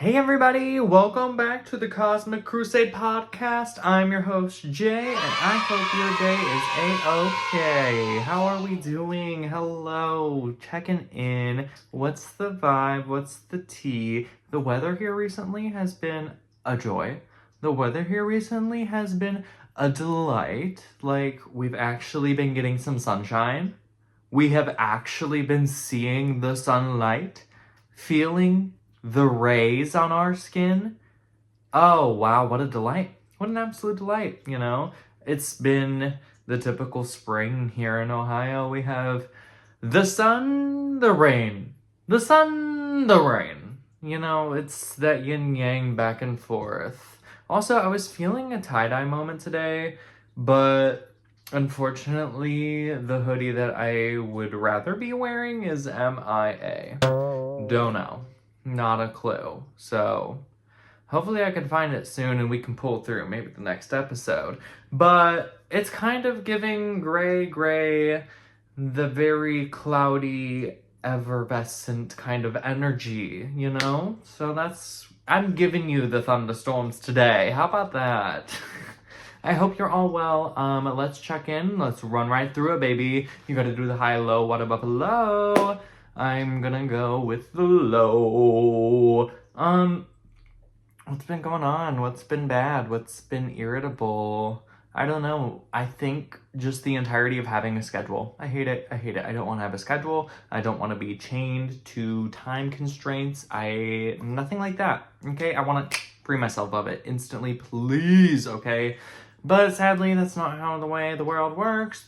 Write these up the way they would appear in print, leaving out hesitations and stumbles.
Hey everybody, welcome back to the Cosmic Crusade podcast. I'm your host Jay, and I hope your day is a-okay. How are we doing? Hello, checking in. What's the vibe? What's the tea? The weather here recently has been a joy. The weather here recently has been a delight. Like, we've actually been getting some sunshine. We have actually been seeing the sunlight, feeling the rays on our skin. Oh, wow, what a delight. What an absolute delight, you know? It's been the typical spring here in Ohio. We have the sun, the rain. The sun, the rain. You know, it's that yin-yang back and forth. Also, I was feeling a tie-dye moment today, but unfortunately, the hoodie that I would rather be wearing is MIA. Don't know. Not a clue. So, hopefully I can find it soon and we can pull through maybe the next episode. But it's kind of giving gray, the very cloudy, effervescent kind of energy, you know? So I'm giving you the thunderstorms today. How about that? I hope you're all well. Let's check in. Let's run right through it, baby. You gotta do the high-low, what about the low? I'm gonna go with the low. What's been going on? What's been bad? What's been irritable? I don't know. I think just the entirety of having a schedule. I hate it. I don't want to have a schedule. I don't want to be chained to time constraints. Nothing like that. Okay? I want to free myself of it instantly, please. Okay? But sadly, that's not how the way the world works.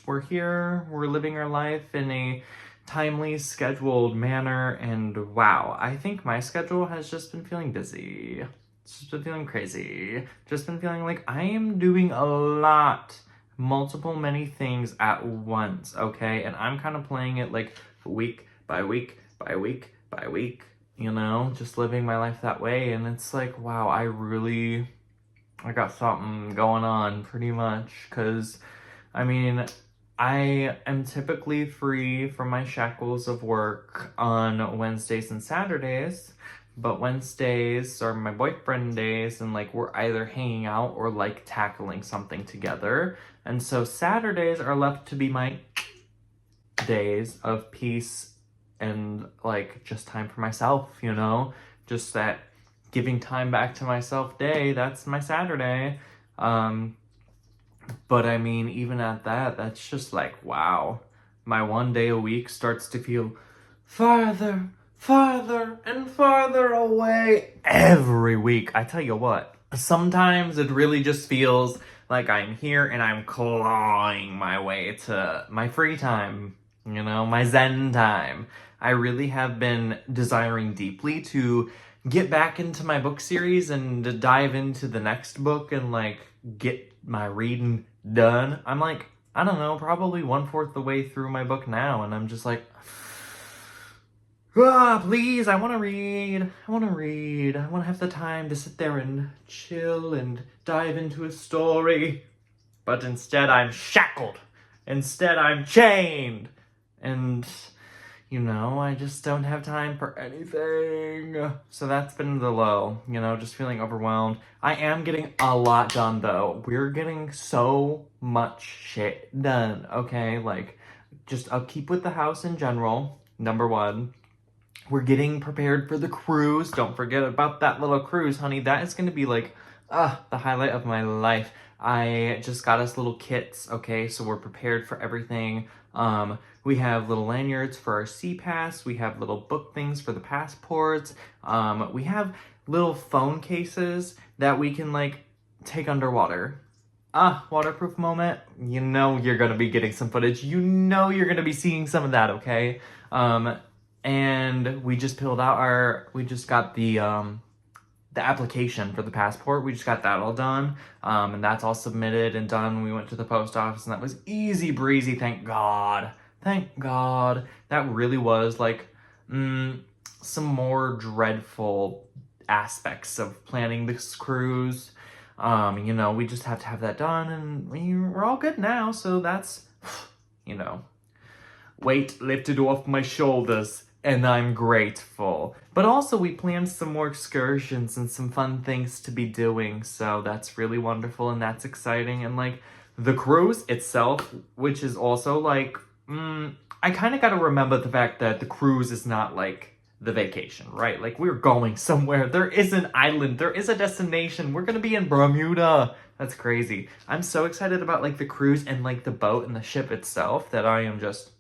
We're here. We're living our life in a timely, scheduled manner, and wow, I think my schedule has just been feeling busy. It's just been feeling crazy. Just been feeling like I am doing a lot, many things at once, okay? And I'm kind of playing it like week by week by week by week, you know? Just living my life that way, and it's like, wow, I got something going on pretty much, because, I mean, I am typically free from my shackles of work on Wednesdays and Saturdays, but Wednesdays are my boyfriend days, and like we're either hanging out or like tackling something together. And so Saturdays are left to be my days of peace and like just time for myself, you know? Just that giving time back to myself day, that's my Saturday. But I mean, even at that, that's just like, wow. My one day a week starts to feel farther, and farther away every week. I tell you what, sometimes it really just feels like I'm here and I'm clawing my way to my free time, you know, my Zen time. I really have been desiring deeply to get back into my book series and to dive into the next book and like get my reading done. I'm like, I don't know, probably 1/4 the way through my book now, and I'm just like, please, I want to read. I want to have the time to sit there and chill and dive into a story. But instead, I'm shackled. Instead, I'm chained. And you know, I just don't have time for anything. So that's been the low, you know, just feeling overwhelmed. I am getting a lot done, though. We're getting so much shit done, okay? Like, just upkeep with the house in general, number one. We're getting prepared for the cruise. Don't forget about that little cruise, honey. That is going to be, like, the highlight of my life. I just got us little kits, okay? So we're prepared for everything. We have little lanyards for our sea pass. We have little book things for the passports. We have little phone cases that we can like take underwater. Waterproof moment. You know you're gonna be getting some footage. You know you're gonna be seeing some of that, okay? And we just got the application for the passport. We just got that all done. And that's all submitted and done. We went to the post office and that was easy breezy, thank God. Thank God. That really was like some more dreadful aspects of planning this cruise. You know, we just have to have that done and we're all good now. So that's, you know, weight lifted off my shoulders. and I'm grateful. But also, we planned some more excursions and some fun things to be doing, so that's really wonderful and that's exciting. And like the cruise itself, which is also like, I kind of got to remember the fact that the cruise is not like the vacation, right? Like we're going somewhere. There is an island, there is a destination. We're gonna be in Bermuda. That's crazy. I'm so excited about like the cruise and like the boat and the ship itself that I am just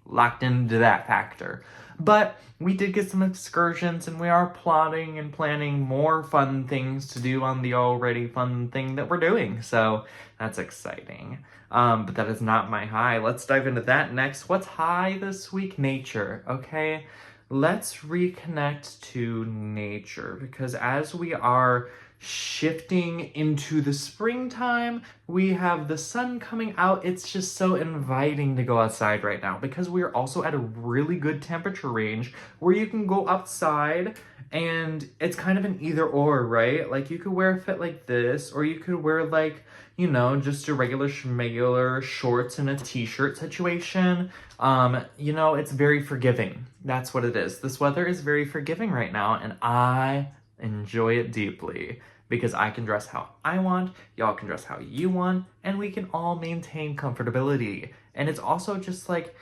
locked into that factor. But we did get some excursions and we are plotting and planning more fun things to do on the already fun thing that we're doing. So that's exciting. But that is not my high. Let's dive into that next. What's high this week? Nature, okay? Let's reconnect to nature because as we are shifting into the springtime, we have the sun coming out. It's just so inviting to go outside right now because we're also at a really good temperature range where you can go outside and it's kind of an either or, right? Like you could wear a fit like this or you could wear like, you know, just a regular schmegular shorts and a t-shirt situation. You know, it's very forgiving. That's what it is. This weather is very forgiving right now and I enjoy it deeply because I can dress how I want, y'all can dress how you want, and we can all maintain comfortability. And it's also just like,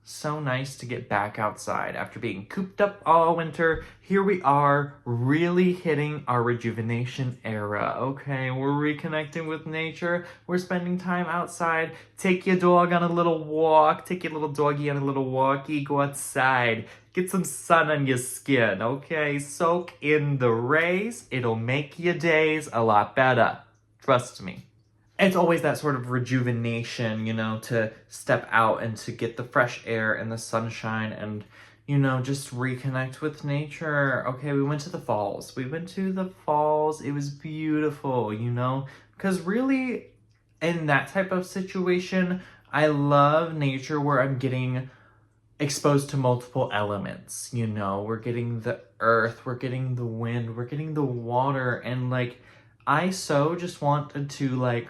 so nice to get back outside after being cooped up all winter. Here we are, really hitting our rejuvenation era. Okay, we're reconnecting with nature. We're spending time outside. Take your dog on a little walk. Take your little doggy on a little walkie. Go outside. Get some sun on your skin, okay? Soak in the rays. It'll make your days a lot better. Trust me. It's always that sort of rejuvenation, you know, to step out and to get the fresh air and the sunshine and, you know, just reconnect with nature. Okay, we went to the falls. It was beautiful, you know, because really in that type of situation, I love nature where I'm getting exposed to multiple elements, you know, we're getting the earth, we're getting the wind, we're getting the water, and like, I so just wanted to like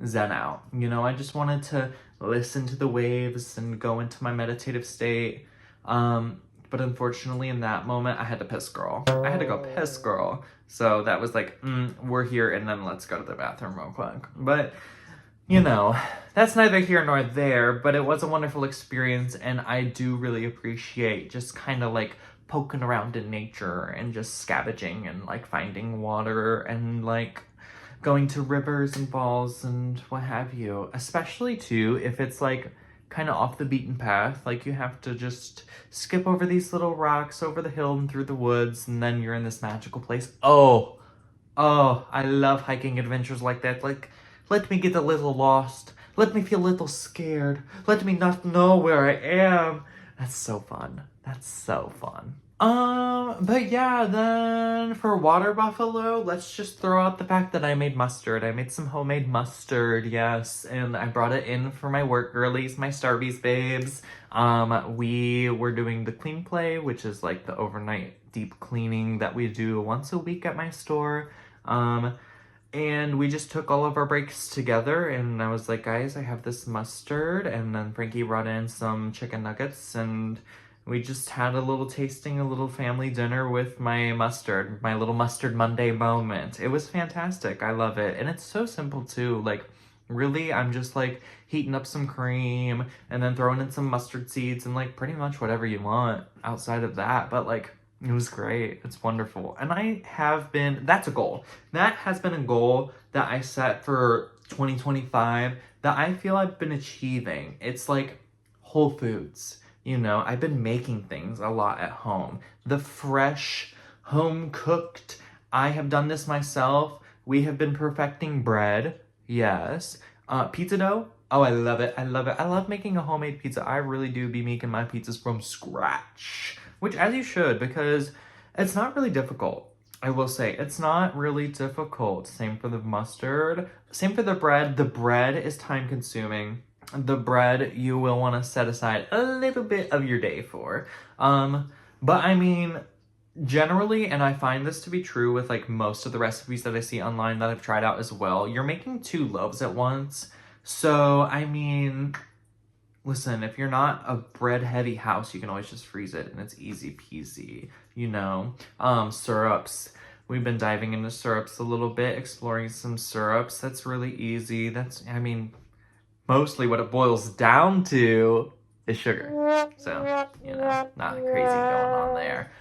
zen out, you know, I just wanted to listen to the waves and go into my meditative state, but unfortunately in that moment I had to piss, girl. I had to go piss, girl. So that was like, we're here and then let's go to the bathroom real quick. But you know, that's neither here nor there, but it was a wonderful experience and I do really appreciate just kind of like poking around in nature and just scavenging and like finding water and like going to rivers and falls and what have you. Especially too, if it's like kind of off the beaten path, like you have to just skip over these little rocks over the hill and through the woods and then you're in this magical place. Oh, I love hiking adventures like that. Like, let me get a little lost. Let me feel a little scared. Let me not know where I am. That's so fun. That's so fun. But yeah, then for water buffalo, let's just throw out the fact that I made mustard. I made some homemade mustard, yes, and I brought it in for my work girlies, my Starbies babes. We were doing the clean play, which is like the overnight deep cleaning that we do once a week at my store. And we just took all of our breaks together and I was like, guys, I have this mustard. And then Frankie brought in some chicken nuggets and we just had a little tasting, a little family dinner with my mustard, my little mustard Monday moment. It was fantastic. I love it. And it's so simple too. Like really, I'm just like heating up some cream and then throwing in some mustard seeds and like pretty much whatever you want outside of that. But like, it was great. It's wonderful. And that's a goal. That has been a goal that I set for 2025 that I feel I've been achieving. It's like Whole Foods. You know, I've been making things a lot at home. The fresh, home cooked. I have done this myself. We have been perfecting bread. Yes. Pizza dough. Oh, I love it. I love it. I love making a homemade pizza. I really do be making my pizzas from scratch. Which, as you should, because it's not really difficult. I will say, it's not really difficult. Same for the mustard. Same for the bread. The bread is time consuming. The bread you will want to set aside a little bit of your day for. But I mean, generally, and I find this to be true with like most of the recipes that I see online that I've tried out as well, you're making 2 loaves at once. So, I mean, listen, if you're not a bread heavy house, you can always just freeze it and it's easy peasy, you know. Syrups. We've been diving into syrups a little bit, exploring some syrups. That's really easy. Mostly what it boils down to is sugar. So, nothing crazy going on there.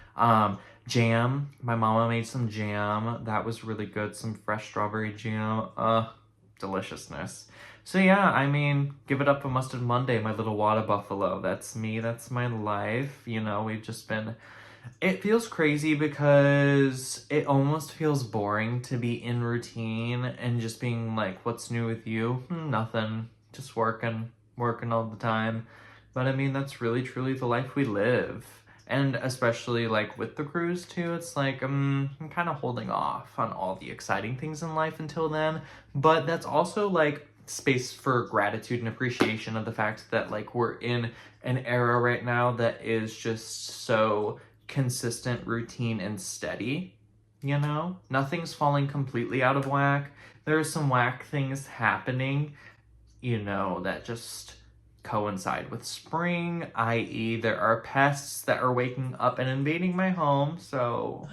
Jam. My mama made some jam. That was really good. Some fresh strawberry jam. Deliciousness. So yeah, give it up for Mustard Monday, my little water buffalo. That's me. That's my life. We've just been... It feels crazy because it almost feels boring to be in routine and just being like, what's new with you? Nothing. Just working all the time. But that's really truly the life we live. And especially like with the cruise too, it's like I'm kind of holding off on all the exciting things in life until then. But that's also like space for gratitude and appreciation of the fact that like we're in an era right now that is just so consistent, routine, and steady. Nothing's falling completely out of whack. There are some whack things happening, that just coincide with spring, i.e. there are pests that are waking up and invading my home, so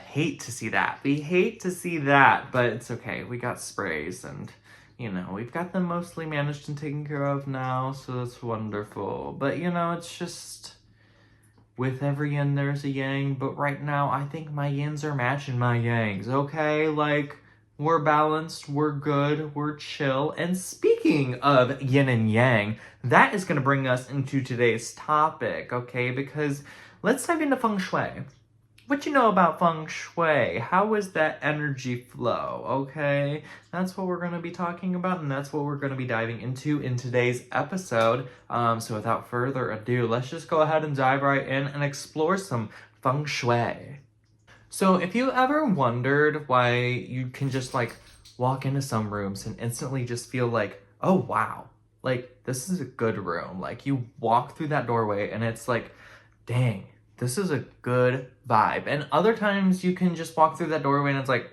hate to see that. We hate to see that, but it's okay. We got sprays and we've got them mostly managed and taken care of now, so that's wonderful. But it's just with every yin there's a yang, but right now I think my yins are matching my yangs, okay? Like, we're balanced, we're good, we're chill. And speaking of yin and yang, that is going to bring us into today's topic, okay? Because let's dive into Feng Shui. What you know about Feng Shui? How is that energy flow, okay? That's what we're going to be talking about, and that's what we're going to be diving into in today's episode. So without further ado, let's just go ahead and dive right in and explore some Feng Shui. So if you ever wondered why you can just like walk into some rooms and instantly just feel like, oh wow, like this is a good room. Like you walk through that doorway and it's like, dang, this is a good vibe. And other times you can just walk through that doorway and it's like,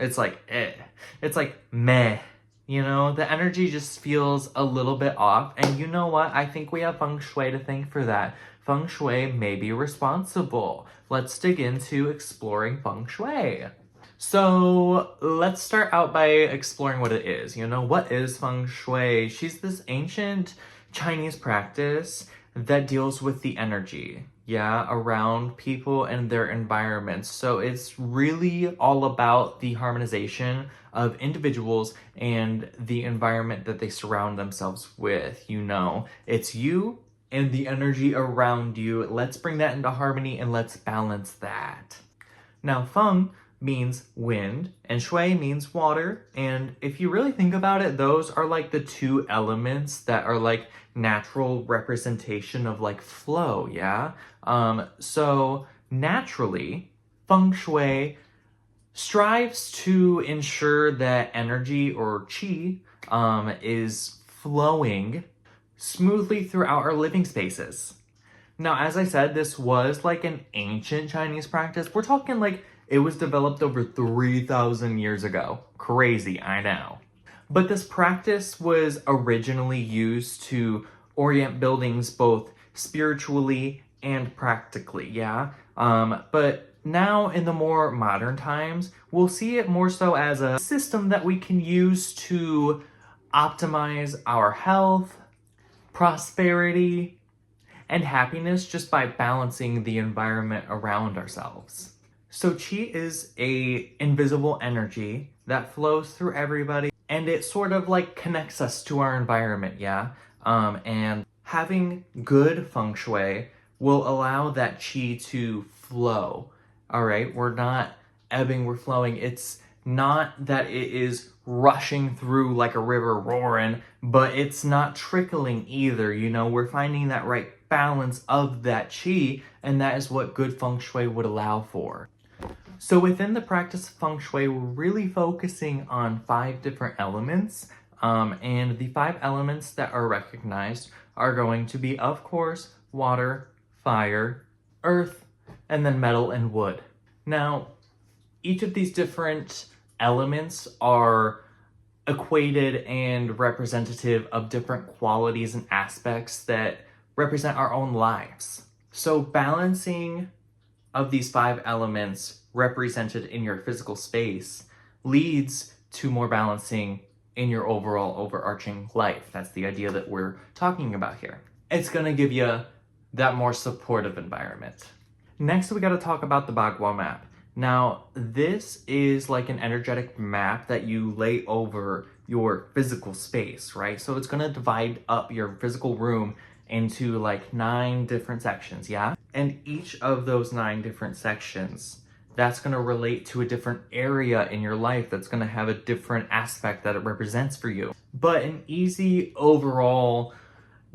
it's like, it's like meh. The energy just feels a little bit off. And you know what? I think we have Feng Shui to thank for that. Feng Shui may be responsible. Let's dig into exploring Feng Shui. So let's start out by exploring what it is. What is Feng Shui? She's this ancient Chinese practice that deals with the energy, around people and their environments. So it's really all about the harmonization of individuals and the environment that they surround themselves with. It's you and the energy around you. Let's bring that into harmony and let's balance that. Now, Feng means wind and Shui means water. And if you really think about it, those are like the two elements that are like natural representation of like flow, so naturally, Feng Shui strives to ensure that energy or qi is flowing smoothly throughout our living spaces. Now, as I said, this was like an ancient Chinese practice. We're talking like it was developed over 3,000 years ago. Crazy, I know. But this practice was originally used to orient buildings both spiritually and practically, but now in the more modern times, we'll see it more so as a system that we can use to optimize our health, prosperity, and happiness just by balancing the environment around ourselves. So qi is a invisible energy that flows through everybody, and it sort of like connects us to our environment, and having good Feng Shui will allow that qi to flow. All right, we're not ebbing, we're flowing. It's not that it is rushing through like a river roaring, but it's not trickling either. We're finding that right balance of that qi, and that is what good Feng Shui would allow for. So within the practice of Feng Shui, we're really focusing on 5 different elements, and the 5 elements that are recognized are going to be, of course, water, fire, earth, and then metal and wood. Now, each of these different elements are equated and representative of different qualities and aspects that represent our own lives. So balancing of these 5 elements represented in your physical space leads to more balancing in your overall overarching life. That's the idea that we're talking about here. It's gonna give you that more supportive environment. Next, we gotta talk about the Bagua map. Now, this is like an energetic map that you lay over your physical space, right? So it's gonna divide up your physical room into like 9 different sections, yeah? And each of those 9 different sections, that's gonna relate to a different area in your life that's gonna have a different aspect that it represents for you. But an easy overall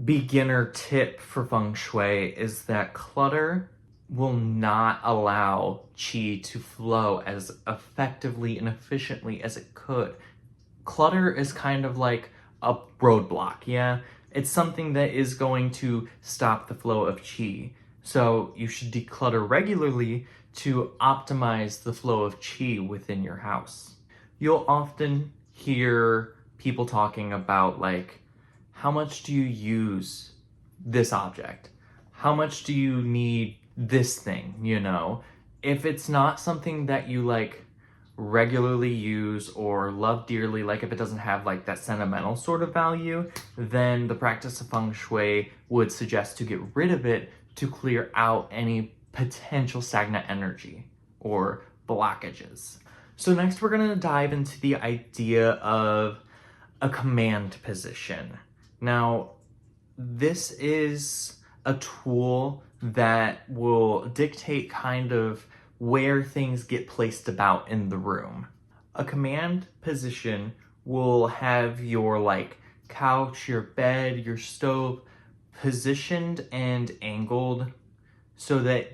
beginner tip for Feng Shui is that clutter will not allow qi to flow as effectively and efficiently as it could. Clutter is kind of like a roadblock, yeah? It's something that is going to stop the flow of qi. So you should declutter regularly to optimize the flow of qi within your house. You'll often hear people talking about like, how much do you use this object? How much do you need this thing, you know? If it's not something that you like regularly use or love dearly, like if it doesn't have like that sentimental sort of value, then the practice of Feng Shui would suggest to get rid of it to clear out any potential stagnant energy or blockages. So next we're gonna dive into the idea of a command position. Now, this is a tool that will dictate kind of where things get placed about in the room. A command position will have your like couch, your bed, your stove positioned and angled so that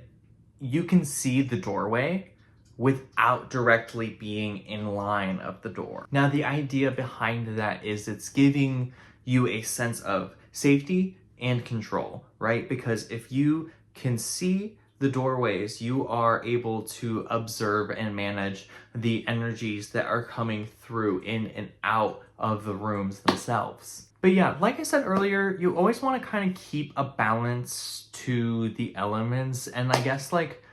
you can see the doorway without directly being in line of the door. Now, the idea behind that is it's giving you a sense of safety and control, right? Because if you can see the doorways, you are able to observe and manage the energies that are coming through in and out of the rooms themselves. But yeah, like I said earlier, you always want to kind of keep a balance to the elements, and I guess like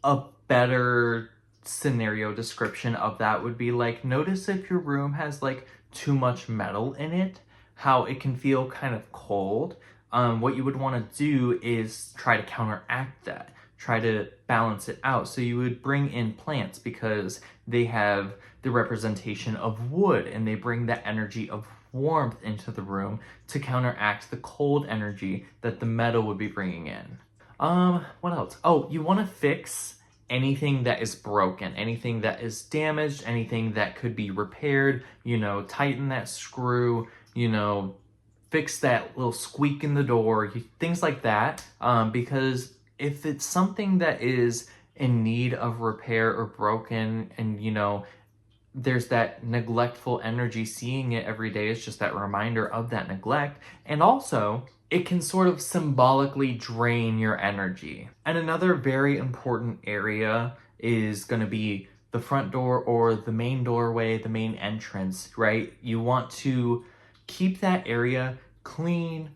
a better scenario description of that would be like, notice if your room has like too much metal in it, how it can feel kind of cold. What you would want to do is try to counteract that, try to balance it out. So you would bring in plants because they have the representation of wood and they bring that energy of warmth into the room to counteract the cold energy that the metal would be bringing in. What else? Oh, you want to fix anything that is broken, anything that is damaged, anything that could be repaired, you know, tighten that screw, you know, fix that little squeak in the door, things like that. Because if it's something that is in need of repair or broken and, you know, there's that neglectful energy, seeing it every day is just that reminder of that neglect. And also, it can sort of symbolically drain your energy. And another very important area is going to be the front door or the main doorway, the main entrance, right? You want to keep that area clean,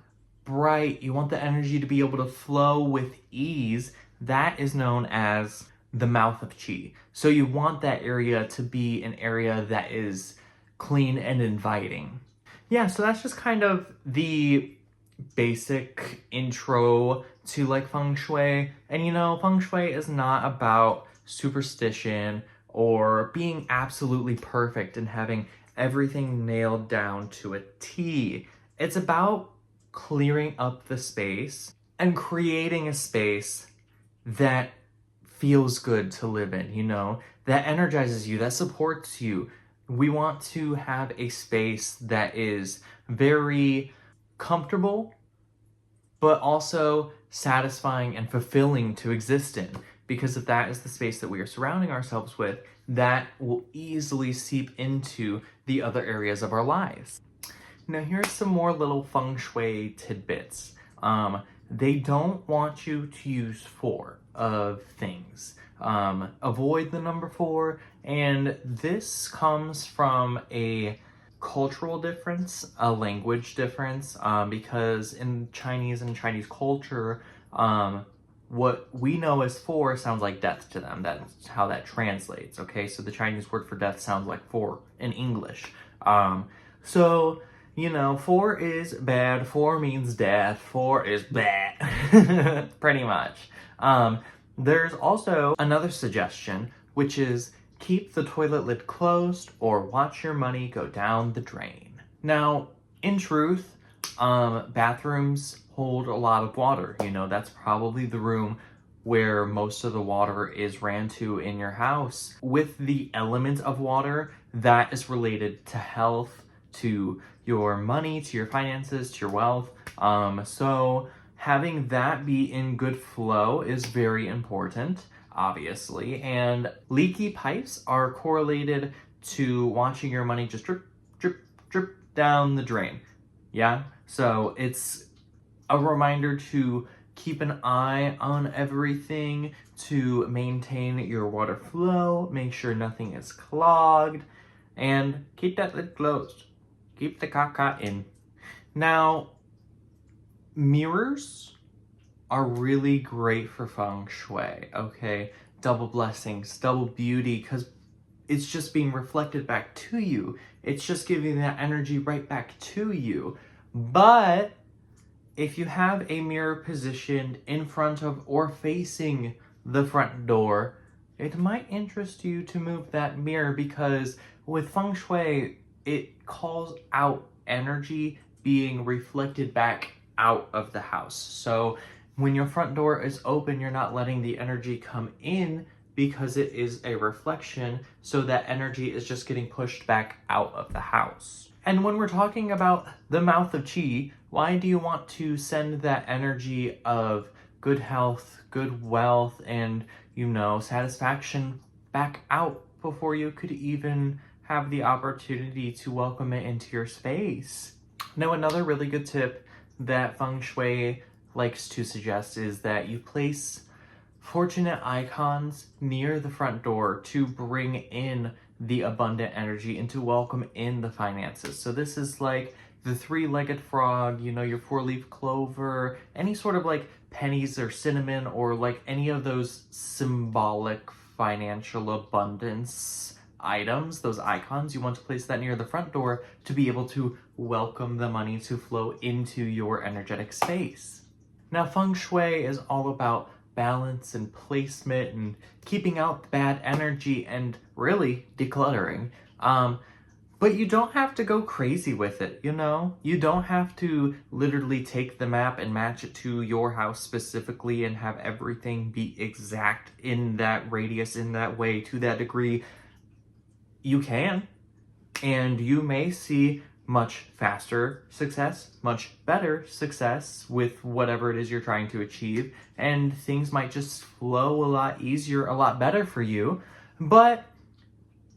bright. You want the energy to be able to flow with ease. That is known as the mouth of qi. So you want that area to be an area that is clean and inviting. Yeah, so that's just kind of the basic intro to like Feng Shui. And you know, Feng Shui is not about superstition or being absolutely perfect and having everything nailed down to a T. It's about clearing up the space and creating a space that feels good to live in, you know, that energizes you, that supports you. We want to have a space that is very comfortable, but also satisfying and fulfilling to exist in. Because if that is the space that we are surrounding ourselves with, that will easily seep into the other areas of our lives. Now here's some more little Feng Shui tidbits. they don't want you to use 4 of things. Avoid the number 4, and this comes from a cultural difference, a language difference, because in Chinese culture, what we know as 4 sounds like death to them. That's how that translates, okay? So the Chinese word for death sounds like 4 in English. So, 4 is bad, 4 means death, 4 is bad, pretty much. There's also another suggestion, which is keep the toilet lid closed or watch your money go down the drain. Now, in truth, bathrooms hold a lot of water. That's probably the room where most of the water is ran to in your house. With the element of water, that is related to health, to your money, to your finances, to your wealth. So having that be in good flow is very important, obviously. And leaky pipes are correlated to watching your money just drip, drip, drip down the drain. Yeah? So it's a reminder to keep an eye on everything, to maintain your water flow, make sure nothing is clogged, and keep that lid closed. Keep the caca in. Now, mirrors are really great for Feng Shui, okay? Double blessings, double beauty, because it's just being reflected back to you. It's just giving that energy right back to you. But if you have a mirror positioned in front of or facing the front door, it might interest you to move that mirror, because with Feng Shui, it calls out energy being reflected back out of the house. So when your front door is open, you're not letting the energy come in because it is a reflection, so that energy is just getting pushed back out of the house. And when we're talking about the mouth of Qi, why do you want to send that energy of good health, good wealth, and, satisfaction back out before you could even have the opportunity to welcome it into your space? Now, another really good tip that Feng Shui likes to suggest is that you place fortunate icons near the front door to bring in the abundant energy and to welcome in the finances. So this is like the 3-legged frog, your 4-leaf clover, any sort of like pennies or cinnamon, or like any of those symbolic financial abundance items, those icons. You want to place that near the front door to be able to welcome the money to flow into your energetic space. Now, Feng Shui is all about balance and placement and keeping out bad energy and really decluttering. But you don't have to go crazy with it, You don't have to literally take the map and match it to your house specifically and have everything be exact in that radius, in that way, to that degree. You can, and you may see much faster success, much better success with whatever it is you're trying to achieve, and things might just flow a lot easier, a lot better for you. But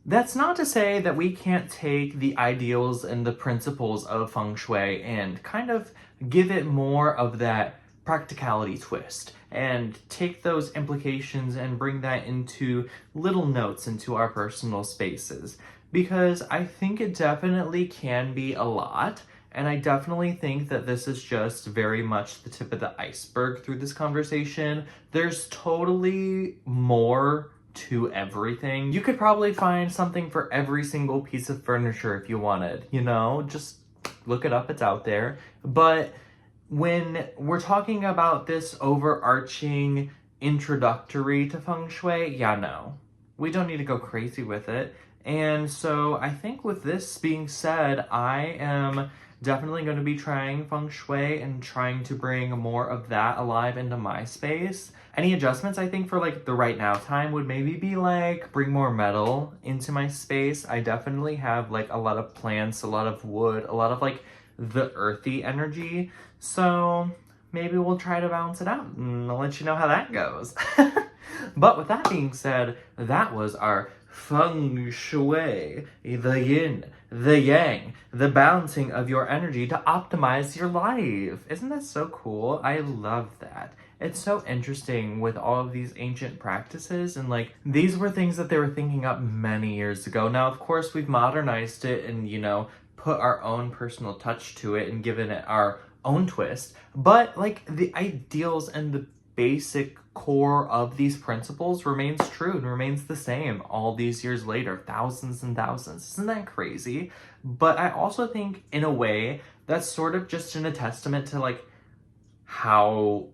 that's not to say that we can't take the ideals and the principles of Feng Shui and kind of give it more of that practicality twist and take those implications and bring that into little notes into our personal spaces. Because I think it definitely can be a lot, and I definitely think that this is just very much the tip of the iceberg through this conversation. There's totally more to everything. You could probably find something for every single piece of furniture if you wanted, just look it up, it's out there. But when we're talking about this overarching introductory to Feng Shui, we don't need to go crazy with it. And so I think with this being said, I am definitely going to be trying Feng Shui and trying to bring more of that alive into my space. Any adjustments I think for like the right now time would maybe be like bring more metal into my space. I definitely have like a lot of plants, a lot of wood, a lot of like the earthy energy. So maybe we'll try to balance it out and I'll let you know how that goes. But with that being said, that was our Feng Shui, the yin, the yang, the balancing of your energy to optimize your life. Isn't that so cool? I love that. It's so interesting with all of these ancient practices, and like these were things that they were thinking up many years ago. Now, of course, we've modernized it and, put our own personal touch to it and given it our own twist. But like the ideals and the basic core of these principles remains true and remains the same all these years later, thousands and thousands. Isn't that crazy? But I also think in a way that's sort of just a testament to like how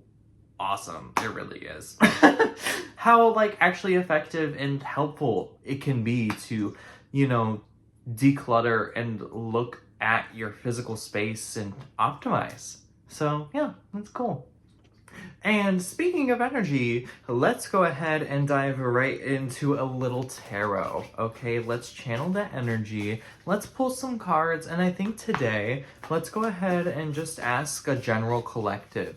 awesome it really is. How like actually effective and helpful it can be to, declutter and look at your physical space and optimize. So yeah, that's cool. And speaking of energy, let's go ahead and dive right into a little tarot. Okay, let's channel that energy. Let's pull some cards. And I think today, let's go ahead and just ask a general collective,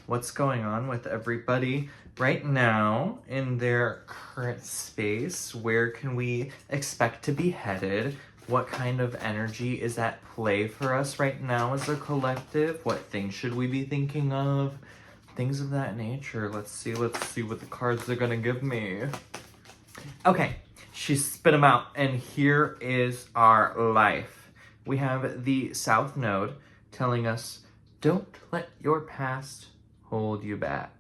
what's going on with everybody right now in their current space? Where can we expect to be headed? What kind of energy is at play for us right now as a collective? What things should we be thinking of? Things of that nature. Let's see what the cards are gonna give me. Okay, she spit them out, and here is our life. We have the South Node telling us, don't let your past hold you back.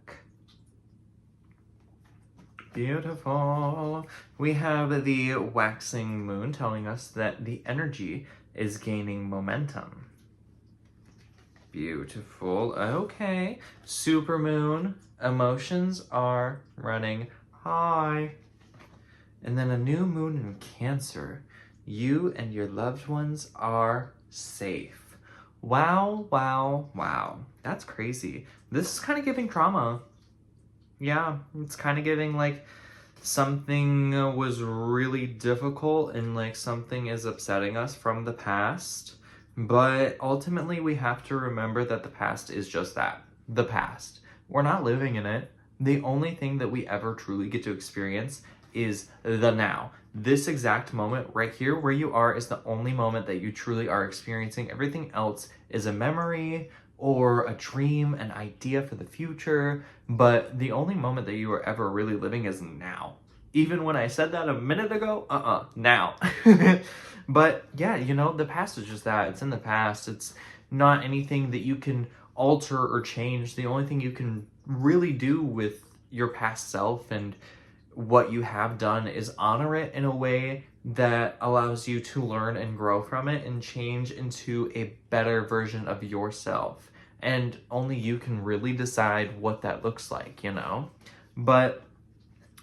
Beautiful. We have the Waxing Moon telling us that the energy is gaining momentum. Beautiful. Okay. Supermoon. Emotions are running high. And then a new moon in Cancer. You and your loved ones are safe. Wow, wow, wow. That's crazy. This is kind of giving trauma. Yeah, it's kind of giving like something was really difficult and like something is upsetting us from the past. But ultimately, we have to remember that the past is just that, the past. We're not living in it. The only thing that we ever truly get to experience is the now. This exact moment right here where you are is the only moment that you truly are experiencing. Everything else is a memory or a dream, an idea for the future. But the only moment that you are ever really living is now. Even when I said that a minute ago, now. But yeah, the past is just that. It's in the past. It's not anything that you can alter or change. The only thing you can really do with your past self and what you have done is honor it in a way that allows you to learn and grow from it and change into a better version of yourself. And only you can really decide what that looks like, But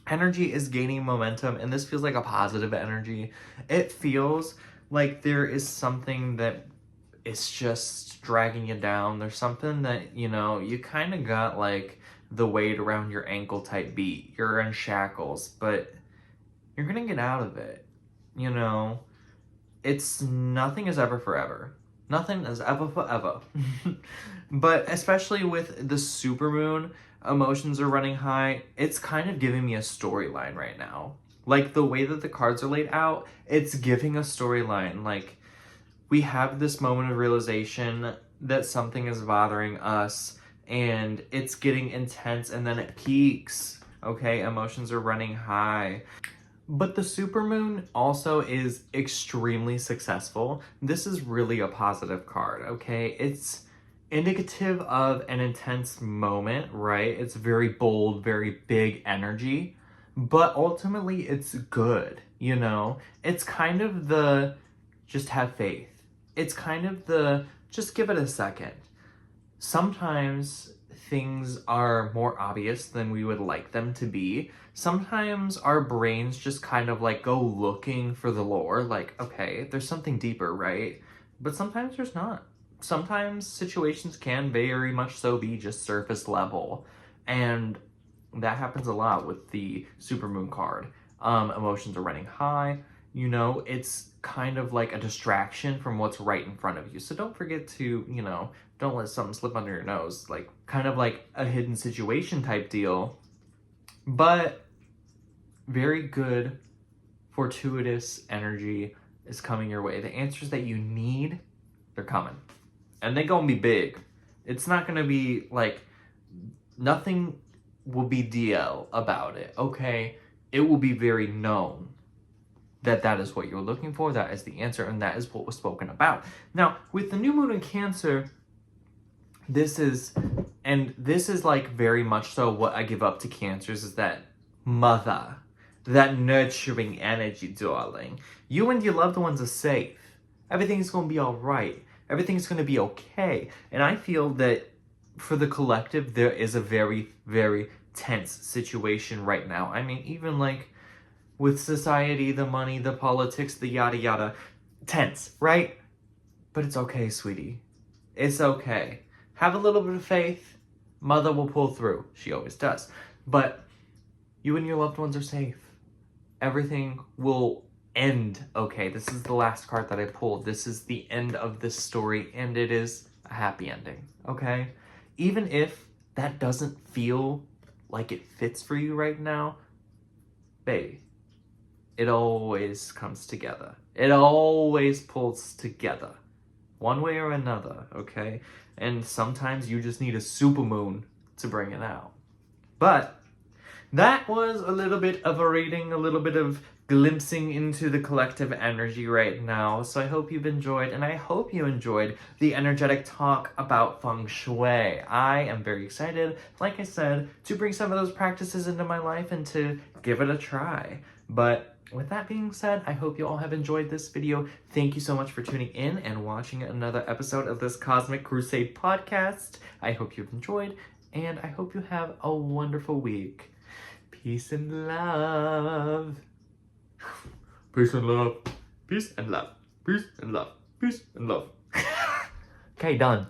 energy is gaining momentum, and this feels like a positive energy. It feels like there is something that is just dragging you down. There's something that, you kind of got like the weight around your ankle type beat. You're in shackles, but you're going to get out of it. It's nothing is ever forever. Nothing is ever forever. But especially with the supermoon, emotions are running high. It's kind of giving me a storyline right now. Like the way that the cards are laid out, it's giving a storyline. Like we have this moment of realization that something is bothering us and it's getting intense and then it peaks. Okay, emotions are running high. But the supermoon also is extremely successful. This is really a positive card, okay? It's indicative of an intense moment, right? It's very bold, very big energy, but ultimately it's good, It's kind of the just have faith. It's kind of the just give it a second. Sometimes things are more obvious than we would like them to be. Sometimes our brains just kind of like go looking for the lore, like, okay, there's something deeper, right? But sometimes there's not. Sometimes situations can very much so be just surface level. And that happens a lot with the supermoon card. Emotions are running high. It's kind of like a distraction from what's right in front of you. So don't forget to, don't let something slip under your nose. Like kind of like a hidden situation type deal. But very good fortuitous energy is coming your way. The answers that you need, they're coming. And they're gonna be big. It's not gonna be like, nothing will be DL about it, okay? It will be very known that that is what you're looking for, that is the answer, and that is what was spoken about. Now, with the new moon in Cancer, this is like very much so what I give up to Cancers, is that mother, that nurturing energy, darling. You and your loved ones are safe. Everything's gonna be all right. Everything's gonna be okay. And I feel that for the collective, there is a very, very tense situation right now. I mean, even like with society, the money, the politics, the yada yada, tense, right? But it's okay, sweetie. It's okay. Have a little bit of faith. Mother will pull through. She always does. But you and your loved ones are safe. Everything will end okay. This is the last card that I pulled. This is the end of this story, and it is a happy ending, okay? Even if that doesn't feel like it fits for you right now, baby, it always comes together. It always pulls together, one way or another, okay? And sometimes you just need a supermoon to bring it out. But that was a little bit of a reading, a little bit of glimpsing into the collective energy right now. So I hope you've enjoyed, and I hope you enjoyed the energetic talk about Feng Shui. I am very excited, like I said, to bring some of those practices into my life and to give it a try. But with that being said, I hope you all have enjoyed this video. Thank you so much for tuning in and watching another episode of this Cosmic Crusade podcast. I hope you've enjoyed, and I hope you have a wonderful week. Peace and love. Peace and love. Peace and love. Peace and love. Peace and love. Okay, done.